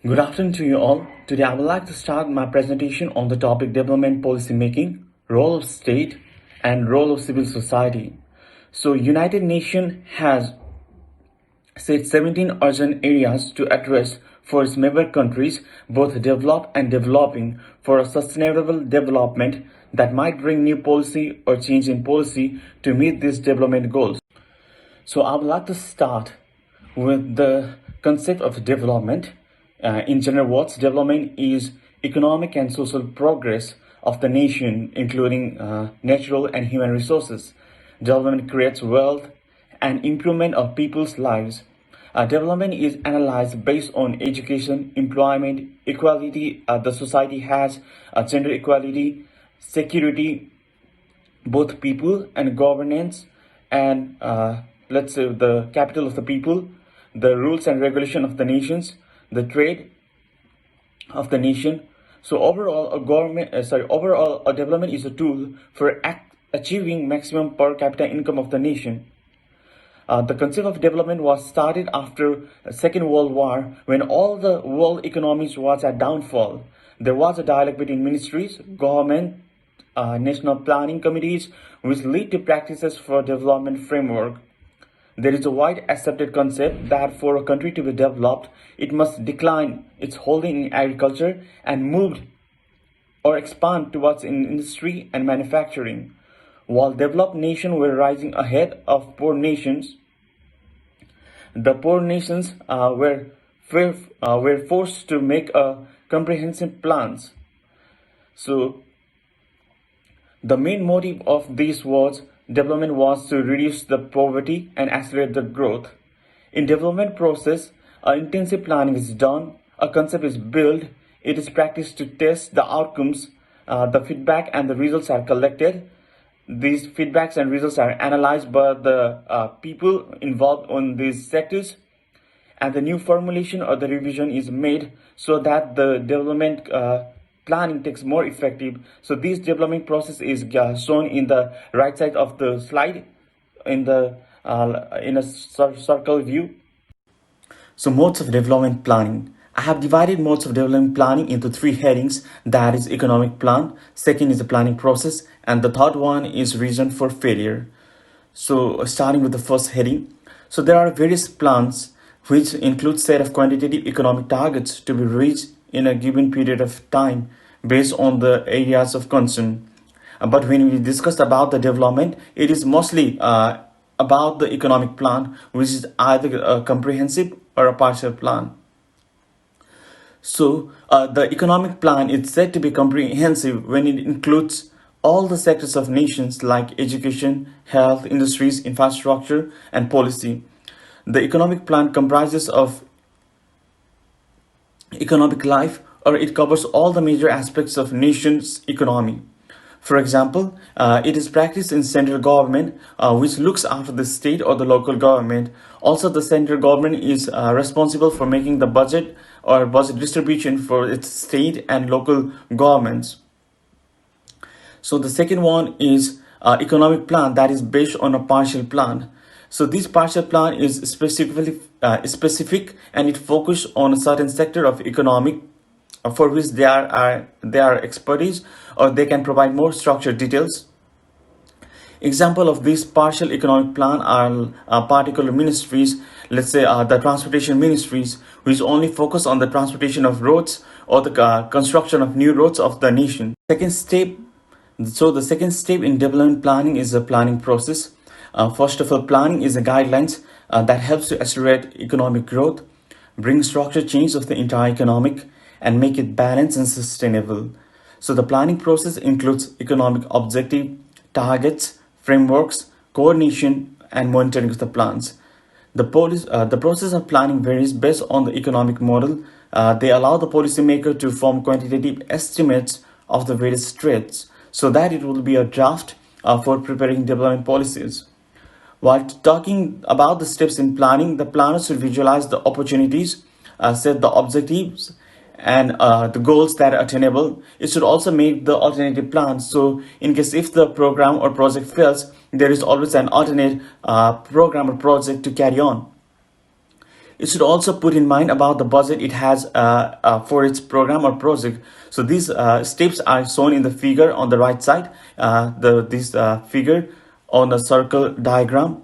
Good afternoon to you all. Today I would like to start my presentation on the topic development policy making, role of state and role of civil society. So United Nations has set 17 urgent areas to address for its member countries, both developed and developing, for a sustainable development that might bring new policy or change in policy to meet these development goals. So I would like to start with the concept of development. In general words, development is economic and social progress of the nation, including natural and human resources. Development creates wealth and improvement of people's lives. Development is analyzed based on education, employment, equality the society has, gender equality, security, both people and governance, and let's say the capital of the people, the rules and regulation of the nations, the trade of the nation. So overall, a development is a tool for achieving maximum per capita income of the nation. The concept of development was started after the Second World War, when all the world economies was at downfall. There was a dialogue between ministries, government, national planning committees, which lead to practices for development framework. There is a wide accepted concept that for a country to be developed, it must decline its holding in agriculture and move or expand towards industry and manufacturing. While developed nations were rising ahead of poor nations, the poor nations were forced to make comprehensive plans. So the main motive of these development was to reduce the poverty and accelerate the growth. In development process, intensive planning is done, a concept is built, it is practiced to test the outcomes, the feedback and the results are collected. These feedbacks and results are analyzed by the people involved on these sectors, and the new formulation or the revision is made so that the development planning takes more effective. So this development process is shown in the right side of the slide in a circle view. So modes of development planning. I have divided modes of development planning into three headings, that is economic plan, second is the planning process, and the third one is reason for failure. So starting with the first heading. So there are various plans which include set of quantitative economic targets to be reached in a given period of time based on the areas of concern. But when we discussed about the development, it is mostly about the economic plan, which is either a comprehensive or a partial plan. So the economic plan is said to be comprehensive when it includes all the sectors of nations like education, health, industries, infrastructure, and policy. The economic plan comprises of economic life, or it covers all the major aspects of nation's economy. For example, it is practiced in central government, which looks after the state or the local government. Also, the central government is responsible for making the budget or budget distribution for its state and local governments. So the second one is economic plan that is based on a partial plan. So this partial plan is specific and it focuses on a certain sector of economic for which they are expertise, or they can provide more structured details. Example of this partial economic plan are particular ministries, let's say the transportation ministries, which only focus on the transportation of roads or the construction of new roads of the nation. Second step. So the second step in development planning is the planning process. First of all, planning is a guidelines that helps to accelerate economic growth, bring structure change of the entire economic, and make it balanced and sustainable. So the planning process includes economic objective, targets, frameworks, coordination, and monitoring of the plans. The process of planning varies based on the economic model. They allow the policymaker to form quantitative estimates of the various threats so that it will be a draft for preparing development policies. While talking about the steps in planning, the planner should visualize the opportunities, set the objectives, and the goals that are attainable. It should also make the alternative plans. So in case if the program or project fails, there is always an alternate program or project to carry on. It should also put in mind about the budget it has for its program or project. So these steps are shown in the figure on the right side, this figure on the circle diagram.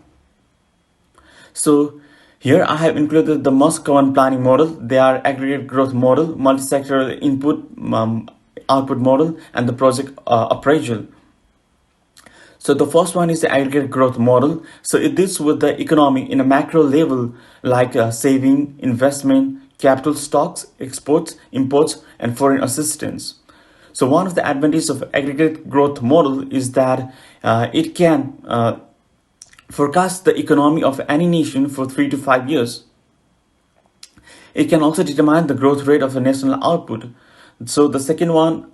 So here I have included the most common planning model. They are aggregate growth model, multi-sectoral input output model, and the project appraisal. So the first one is the aggregate growth model. So it deals with the economy in a macro level, like saving, investment, capital stocks, exports, imports, and foreign assistance. So one of the advantages of aggregate growth model is that it can forecast the economy of any nation for 3 to 5 years. It can also determine the growth rate of the national output. So the second one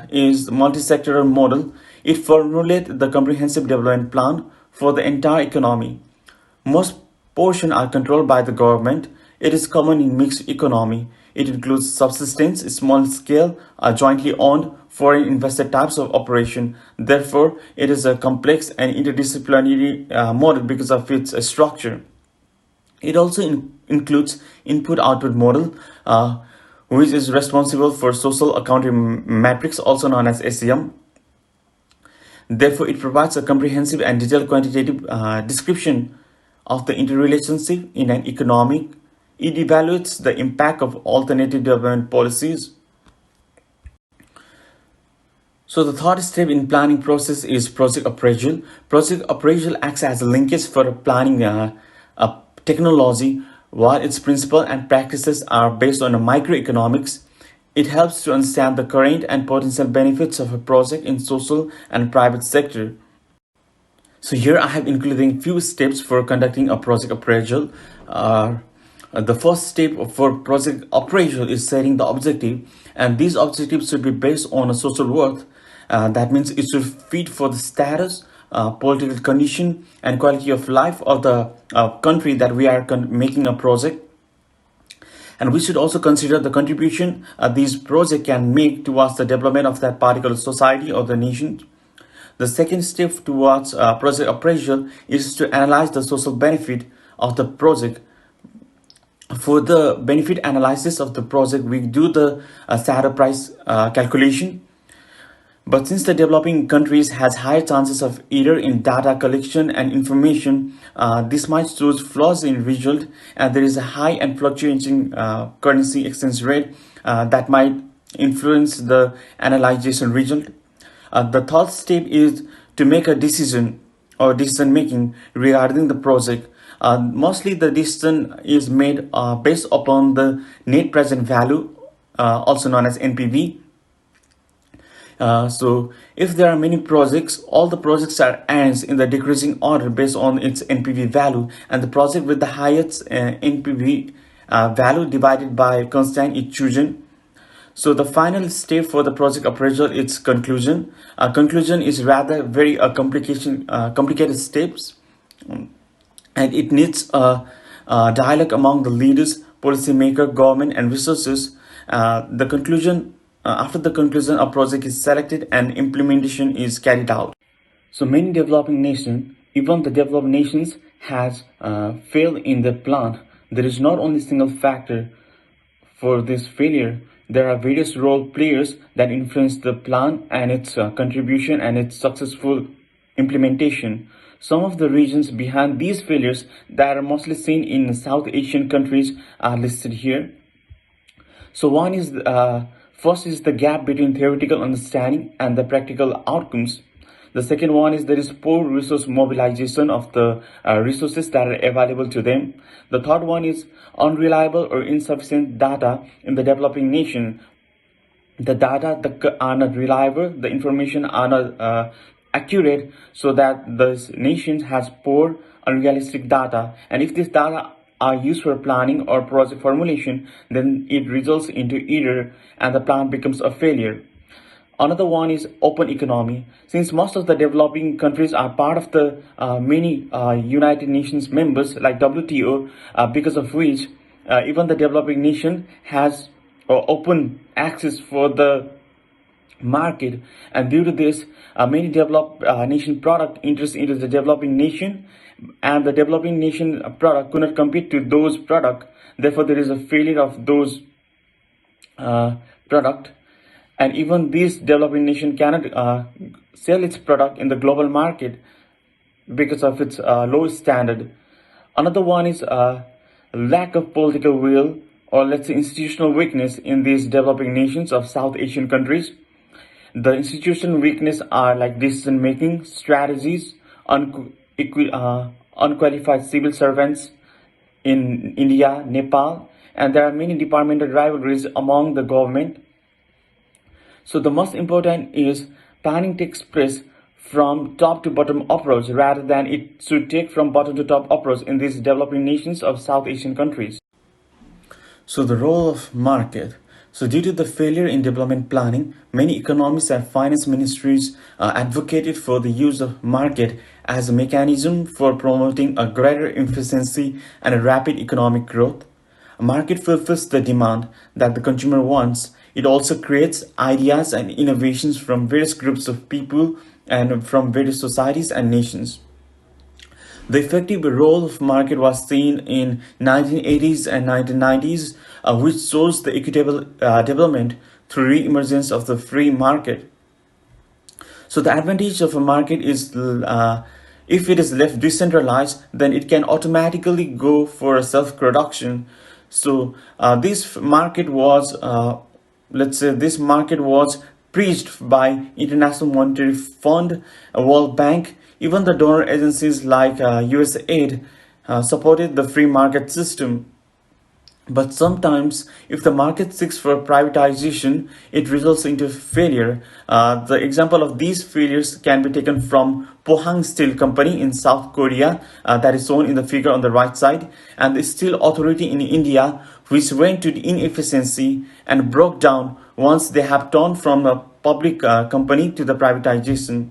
is multi-sectoral model. It formulates the comprehensive development plan for the entire economy. Most portions are controlled by the government. It is common in mixed economy. It includes subsistence, small scale, jointly owned, foreign invested types of operation. Therefore, it is a complex and interdisciplinary model because of its structure. It also includes input-output model, which is responsible for social accounting matrix, also known as SEM. Therefore, it provides a comprehensive and detailed quantitative description of the interrelationship in an economic. It evaluates the impact of alternative development policies. So the third step in planning process is project appraisal. Project appraisal acts as a linkage for planning a technology. While its principles and practices are based on microeconomics, it helps to understand the current and potential benefits of a project in social and private sector. So here I have included few steps for conducting a project appraisal. The first step for project appraisal is setting the objective, and these objectives should be based on a social worth. That means it should fit for the status, political condition, and quality of life of the country that we are making a project. And we should also consider the contribution these projects can make towards the development of that particular society or the nation. The second step towards project appraisal is to analyze the social benefit of the project. For the benefit analysis of the project, we do the shadow price calculation. But since the developing countries has higher chances of error in data collection and information, this might show flaws in result, and there is a high and fluctuating currency exchange rate that might influence the analyzation result. The third step is to make a decision or decision making regarding the project. Mostly the decision is made based upon the net present value, also known as NPV. So if there are many projects, all the projects are ends in the decreasing order based on its NPV value, and the project with the highest NPV value divided by constant is chosen. So the final step for the project appraisal is conclusion. Conclusion is rather very complicated steps, and it needs a dialogue among the leaders, policymaker, government, and researchers. After the conclusion, a project is selected and implementation is carried out. So many developing nations, even the developed nations, has failed in the plan. There is not only single factor for this failure. There are various role players that influence the plan and its contribution and its successful implementation. Some of the reasons behind these failures that are mostly seen in South Asian countries are listed here. So one is first is the gap between theoretical understanding and the practical outcomes. The second one is there is poor resource mobilization of the resources that are available to them. The third one is unreliable or insufficient data in the developing nation. The data are not reliable, the information are not accurate, so that the nation has poor, unrealistic data. And if this data are used for planning or project formulation, then it results into error and the plan becomes a failure. Another one is open economy. Since most of the developing countries are part of the many United Nations members like WTO, because of which even the developing nation has open access for the market, and due to this many developed nation product enters into the developing nation, and the developing nation product could not compete to those product. Therefore, there is a failure of those product, and even this developing nation cannot sell its product in the global market because of its low standard. Another one is lack of political will, or let's say institutional weakness in these developing nations of South Asian countries. The institutional weakness are like decision making strategies, unqualified civil servants in India, Nepal, and there are many departmental rivalries among the government. So the most important is planning takes place from top to bottom approach rather than it should take from bottom to top approach in these developing nations of South Asian countries. So the role of market. So due to the failure in development planning, many economists and finance ministries advocated for the use of market as a mechanism for promoting a greater efficiency and a rapid economic growth. A market fulfills the demand that the consumer wants. It also creates ideas and innovations from various groups of people and from various societies and nations. The effective role of market was seen in 1980s and 1990s, which shows the equitable development through re-emergence of the free market. So the advantage of a market is if it is left decentralized, then it can automatically go for a self-production. So this market was, let's say, this market was preached by International Monetary Fund, World Bank, even the donor agencies like USAID supported the free market system. But sometimes, if the market seeks for privatization, it results into failure. The example of these failures can be taken from Pohang Steel Company in South Korea, that is shown in the figure on the right side, and the Steel Authority in India, which went to the inefficiency and broke down once they have turned from a public company to the privatization.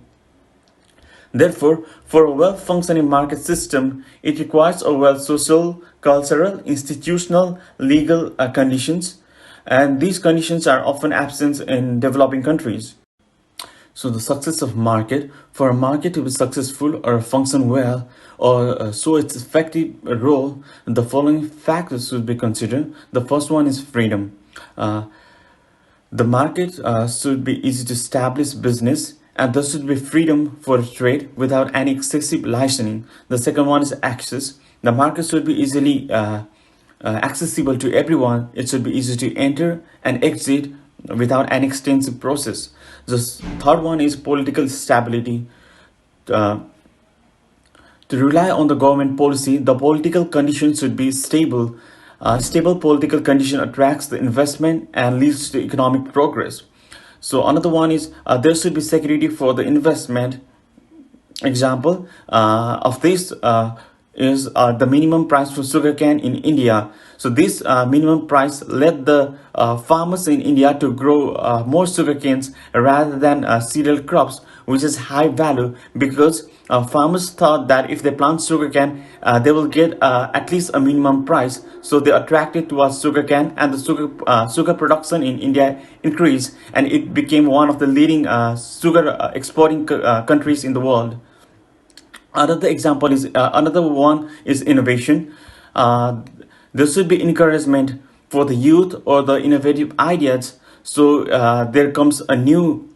Therefore, for a well-functioning market system, it requires a well social, cultural, institutional, legal conditions, and these conditions are often absent in developing countries. So the success of market, for a market to be successful or function well or show its effective role, the following factors should be considered. The first one is freedom. The market should be easy to establish business, and there should be freedom for trade without any excessive licensing. The second one is access. The market should be easily accessible to everyone. It should be easy to enter and exit without an extensive process. The third one is political stability. Uh, to rely on the government policy, the political conditions should be stable. Stable political condition attracts the investment and leads to economic progress. So another one is there should be security for the investment. Example of this is the minimum price for sugarcane in India. So this minimum price led the farmers in India to grow more sugarcanes rather than cereal crops, which is high value because farmers thought that if they plant sugarcane, they will get at least a minimum price. So they attracted towards sugarcane, and the sugar production in India increased, and it became one of the leading sugar exporting countries in the world. Another one is innovation. There should be encouragement for the youth or the innovative ideas. So there comes a new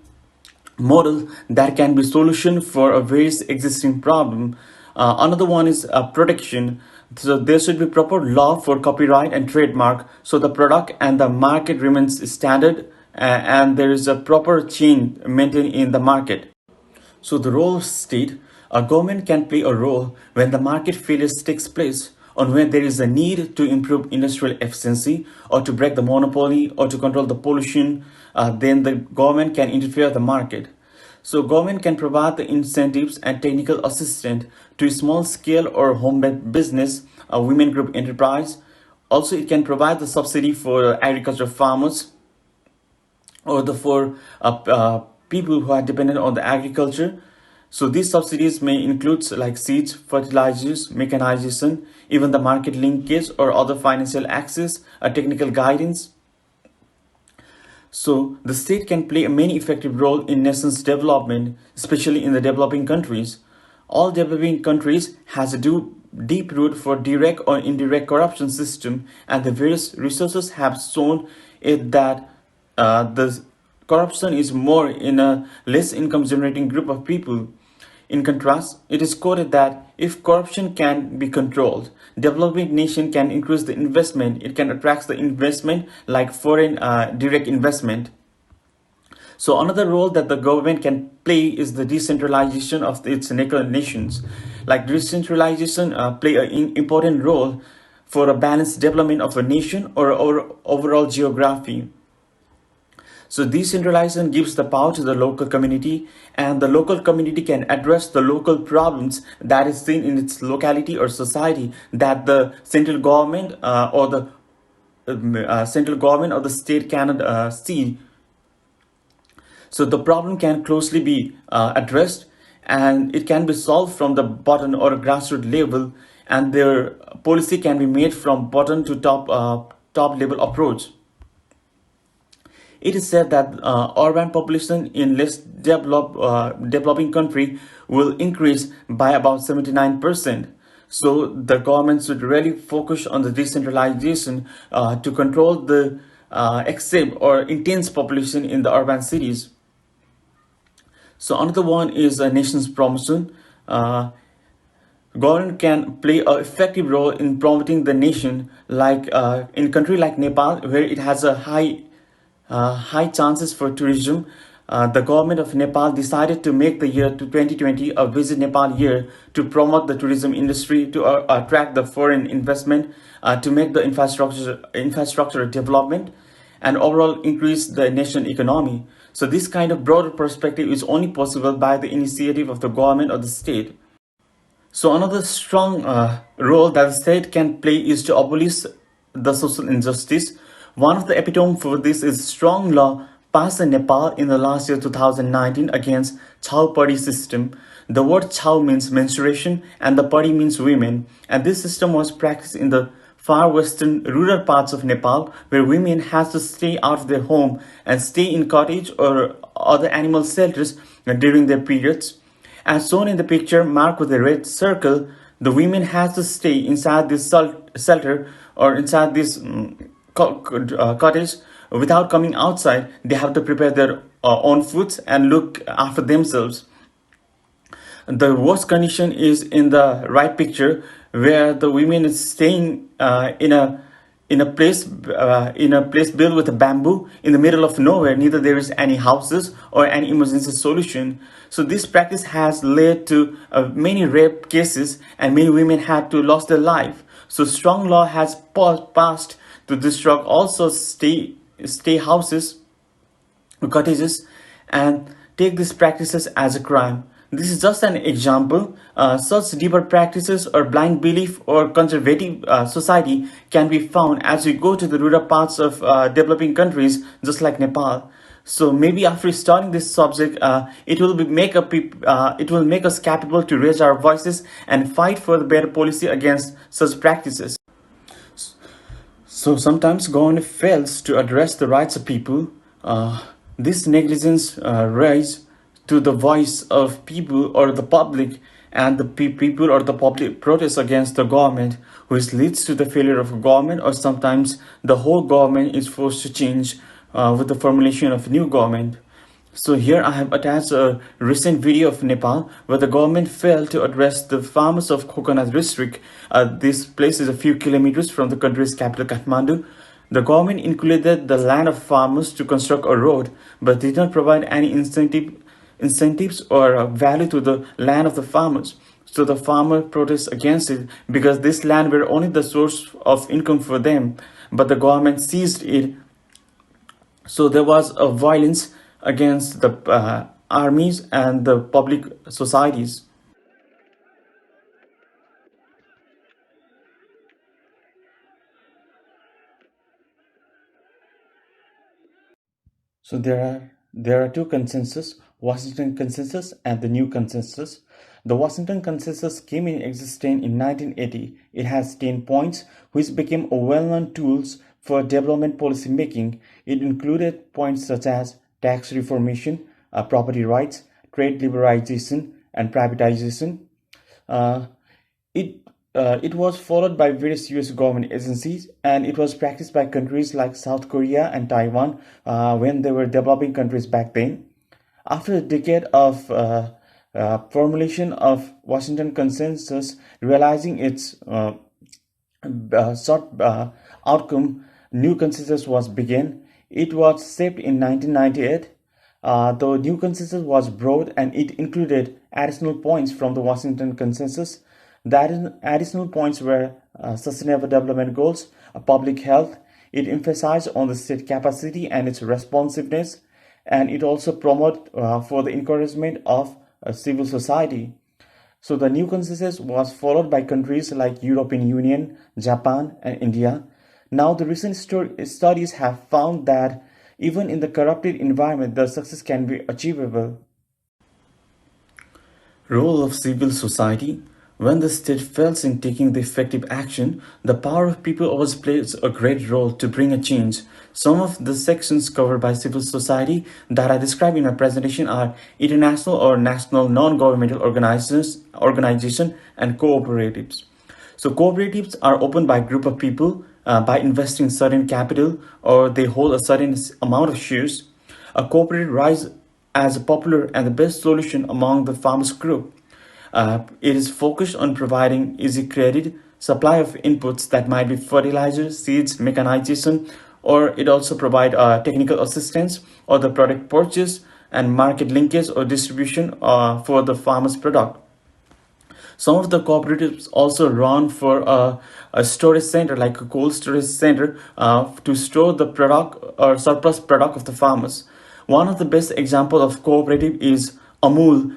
model that can be solution for a various existing problem. Another one is protection. So there should be proper law for copyright and trademark, so the product and the market remains standard, and there is a proper chain maintained in the market. So the role of state, a government can play a role when the market failures takes place, or when there is a need to improve industrial efficiency or to break the monopoly or to control the pollution. Then the government can interfere the market. So government can provide the incentives and technical assistance to small scale or home business, a women group enterprise. Also, it can provide the subsidy for agriculture farmers or the for people who are dependent on the agriculture. So these subsidies may include like seeds, fertilizers, mechanization, even the market linkage or other financial access, technical guidance. So the state can play a many effective role in nations' development, especially in the developing countries. All developing countries has to do deep root for direct or indirect corruption system, and the various resources have shown it that the corruption is more in a less income generating group of people. In contrast, it is quoted that if corruption can be controlled, developing nation can increase the investment, it can attract the investment like foreign direct investment. So another role that the government can play is the decentralization of its nations. Like decentralization play an important role for a balanced development of a nation or overall geography. So decentralization gives the power to the local community, and the local community can address the local problems that is seen in its locality or society that the central government or the central government or the state cannot see. So the problem can closely be addressed, and it can be solved from the bottom or grassroots level, and their policy can be made from bottom to top level approach. It is said that urban population in less developing country will increase by about 79%. So the government should really focus on the decentralization to control the excessive or intense population in the urban cities. So another one is a nation's promotion. Government can play an effective role in promoting the nation, like in a country like Nepal, where it has a high chances for tourism. The government of Nepal decided to make the year to 2020 a Visit Nepal year to promote the tourism industry, to attract the foreign investment, to make the infrastructure development, and overall increase the nation economy. So this kind of broader perspective is only possible by the initiative of the government or the state. So another strong role that the state can play is to abolish the social injustice. One of the epitome for this is strong law passed in Nepal in the last year 2019 against Chau Padi system. The word Chau means menstruation and the Padi means women. And this system was practiced in the far western rural parts of Nepal, where women has to stay out of their home and stay in cottage or other animal shelters during their periods. As shown in the picture marked with a red circle, the women has to stay inside this shelter or inside this cottage without coming outside. They have to prepare their own foods and look after themselves. The worst condition is in the right picture, where the women is staying in a place built with a bamboo in the middle of nowhere. Neither there is any houses or any emergency solution. So this practice has led to many rape cases, and many women had to lose their life. So strong law has passed to disrupt also stay houses, cottages, and take these practices as a crime. This is just an example. Such deeper practices or blind belief or conservative society can be found as we go to the rural parts of developing countries, just like Nepal. So maybe after studying this subject, it will make us capable to raise our voices and fight for the better policy against such practices. So sometimes government fails to address the rights of people. This negligence rise to the voice of people or the public, and the people or the public protest against the government, which leads to the failure of a government, or sometimes the whole government is forced to change with the formulation of a new government. So here I have attached a recent video of Nepal where the government failed to address the farmers of Coconut district. This place is a few kilometers from the country's capital Kathmandu. The government included the land of farmers to construct a road, but did not provide any incentives or value to the land of the farmers. So the farmer protests against it because this land were only the source of income for them, but the government seized it. So there was a violence against the armies and the public societies. So there are two consensus: Washington Consensus and the New Consensus. The Washington Consensus came in existence in 1980. It has 10 points, which became a well-known tools for development policy making. It included points such as tax reformation, property rights, trade liberalization, and privatization. Uh, it It was followed by various US government agencies, and it was practiced by countries like South Korea and Taiwan when they were developing countries back then. After a decade of formulation of Washington Consensus, realizing its sought outcome, new consensus was begun. It was shaped in 1998. The new consensus was broad and it included additional points from the Washington Consensus. The additional points were sustainable development goals, public health. It emphasized on the state capacity and its responsiveness, and it also promoted for the encouragement of civil society. So the new consensus was followed by countries like European Union, Japan, and India. Now the recent studies have found that even in the corrupted environment, the success can be achievable. Role of civil society. When the state fails in taking the effective action, the power of people always plays a great role to bring a change. Some of the sections covered by civil society that I described in my presentation are international or national non-governmental organization and cooperatives. So cooperatives are opened by a group of people by investing certain capital or they hold a certain amount of shares. A cooperative rise as a popular and the best solution among the farmers group. It is focused on providing easy credit, supply of inputs that might be fertilizer, seeds, mechanization, or it also provide technical assistance or the product purchase and market linkage or distribution for the farmer's product. Some of the cooperatives also run for a storage center, like a cold storage center, to store the product or surplus product of the farmers. One of the best example of cooperative is Amul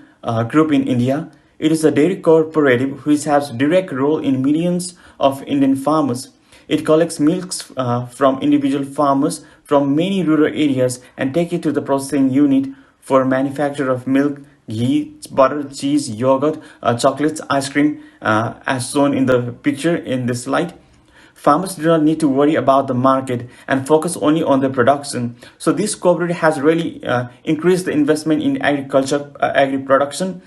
group in India. It is a dairy cooperative which has direct role in millions of Indian farmers. It collects milks from individual farmers from many rural areas and take it to the processing unit for manufacture of milk, ghee, butter, cheese, yogurt, chocolates, ice cream, as shown in the picture in this slide. Farmers do not need to worry about the market and focus only on the production. So this cooperative has really increased the investment in agriculture, agri-production,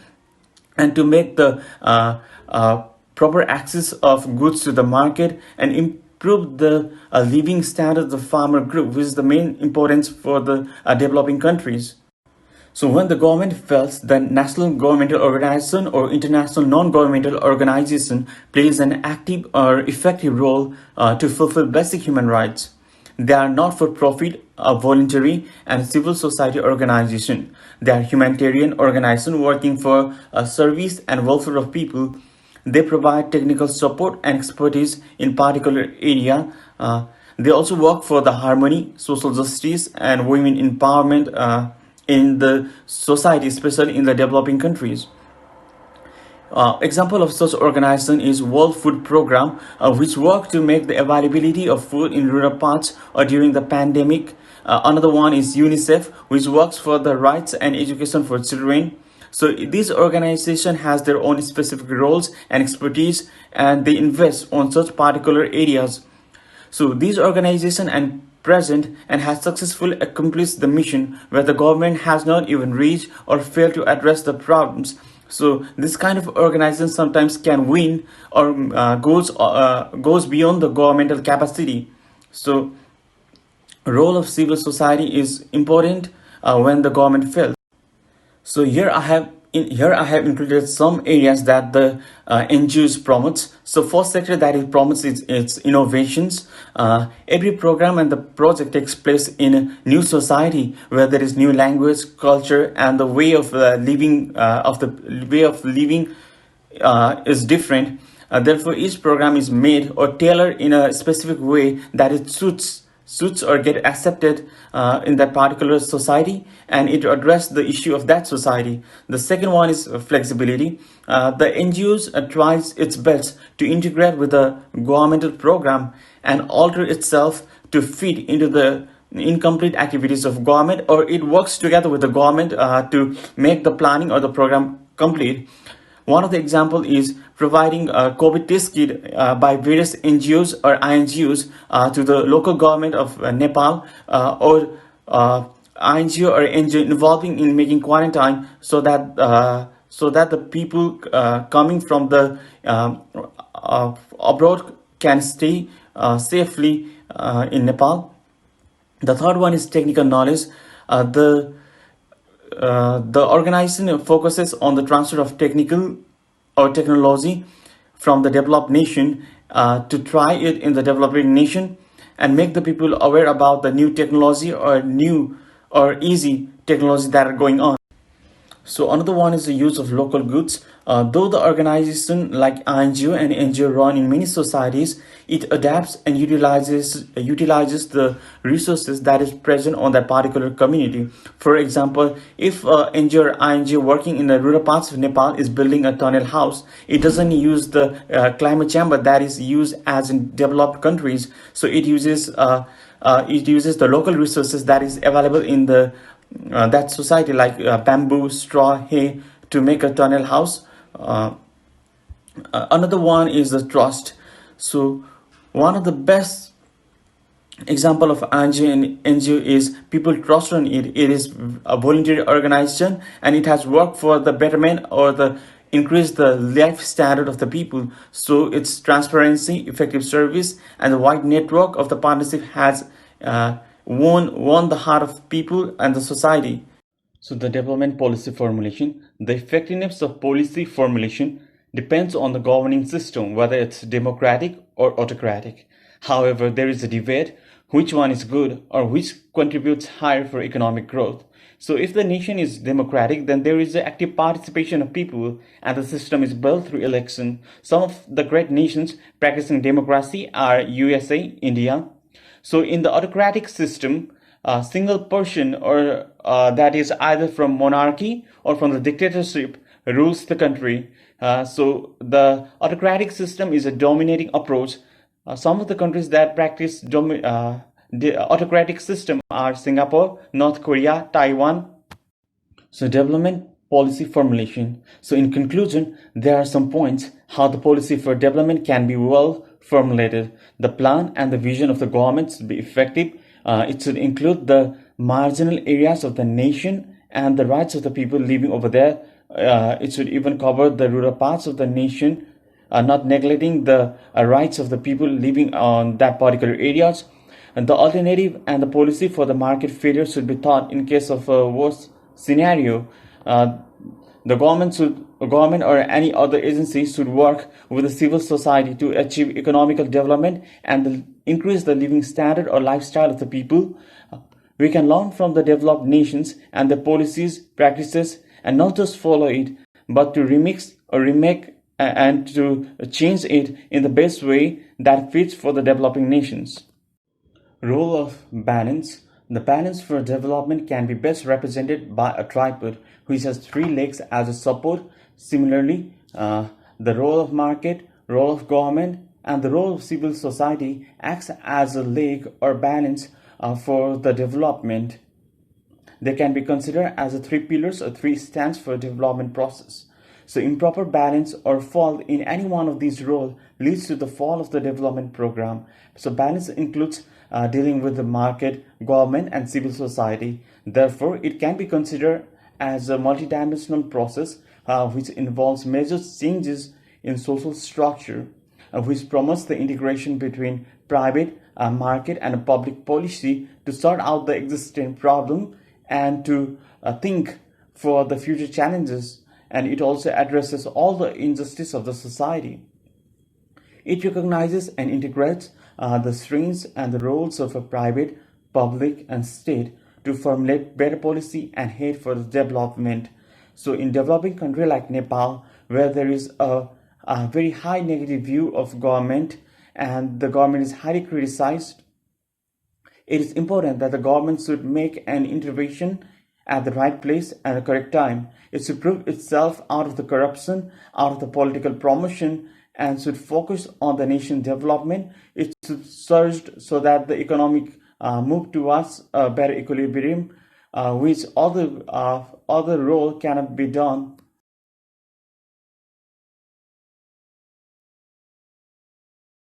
and to make the proper access of goods to the market and improve the living standard of the farmer group, which is the main importance for the developing countries. So when the government fails, the national governmental organization or international non-governmental organization plays an active or effective role to fulfill basic human rights. They are not-for-profit, voluntary, and civil society organization. They are humanitarian organization working for service and welfare of people. They provide technical support and expertise in particular area. They also work for the harmony, social justice, and women empowerment in the society, especially in the developing countries. Example of such organization is World Food Program, which work to make the availability of food in rural parts or during the pandemic. Another one is UNICEF, which works for the rights and education for children. So this organization has their own specific roles and expertise, and they invest on such particular areas. So these organizations and present and has successfully accomplished the mission where the government has not even reached or failed to address the problems. So this kind of organization sometimes can win or goes beyond the governmental capacity. So role of civil society is important when the government fails. So here I have included some areas that the NGOs promotes. So first sector that it promotes is its innovations. Every program and the project takes place in a new society where there is new language, culture, and the way of living is different. Therefore, each program is made or tailored in a specific way that it suits or get accepted in that particular society, and it address the issue of that society. The second one is flexibility. The NGOs tries its best to integrate with the governmental program and alter itself to fit into the incomplete activities of government, or it works together with the government to make the planning or the program complete. One of the example is providing a COVID test kit by various NGOs or INGOs to the local government of Nepal or INGO or NGO involving in making quarantine so that the people coming from the abroad can stay safely in Nepal. The third one is technical knowledge. The organization focuses on the transfer of technical or technology from the developed nation to try it in the developing nation and make the people aware about the new technology or new or easy technology that are going on. So another one is the use of local goods. Though the organization like INGO and NGO run in many societies, it adapts and utilizes the resources that is present on that particular community. For example, if NGO or INGO working in the rural parts of Nepal is building a tunnel house, it doesn't use the climate chamber that is used as in developed countries. So it uses the local resources that is available in the that society, like bamboo, straw, hay, to make a tunnel house. Another one is the trust. So one of the best example of NGO is people trust on it. It is a voluntary organization and it has worked for the betterment or the increase the life standard of the people. So its transparency, effective service, and the wide network of the partnership has won the heart of people and the society. So the development policy formulation, the effectiveness of policy formulation depends on the governing system, whether it's democratic or autocratic. However, there is a debate which one is good or which contributes higher for economic growth. So if the nation is democratic, then there is the active participation of people and the system is built through election. Some of the great nations practicing democracy are USA, India. So in the autocratic system, a single person or that is either from monarchy or from the dictatorship rules the country. So the autocratic system is a dominating approach. Some of the countries that practice the autocratic system are Singapore, North Korea, Taiwan. So development policy formulation. So in conclusion, there are some points how the policy for development can be well formulated. The plan and the vision of the government should be effective. It should include the marginal areas of the nation and the rights of the people living over there. It should even cover the rural parts of the nation, not neglecting the rights of the people living on that particular areas. And the alternative and the policy for the market failure should be thought in case of a worst scenario. The government or any other agency should work with the civil society to achieve economical development and increase the living standard or lifestyle of the people. We can learn from the developed nations and the policies, practices, and not just follow it, but to remix or remake and to change it in the best way that fits for the developing nations. Role of balance. The balance for development can be best represented by a tripod which has three legs as a support. Similarly, the role of market, role of government, and the role of civil society acts as a leg or balance for the development. They can be considered as a three pillars or three stands for development process. So improper balance or fault in any one of these roles leads to the fall of the development program. So balance includes dealing with the market, government, and civil society. Therefore, it can be considered as a multidimensional process which involves major changes in social structure, which promotes the integration between private, market, and public policy to sort out the existing problem and to think for the future challenges. And it also addresses all the injustice of the society. It recognizes and integrates the strengths and the roles of a private, public, and state to formulate better policy and aid for the development. So in developing country like Nepal, where there is a very high negative view of government and the government is highly criticized, it is important that the government should make an intervention at the right place and the correct time. It should prove itself out of the corruption, out of the political promotion, and should focus on the nation development. It should surge so that the economic move towards a better equilibrium, which other role cannot be done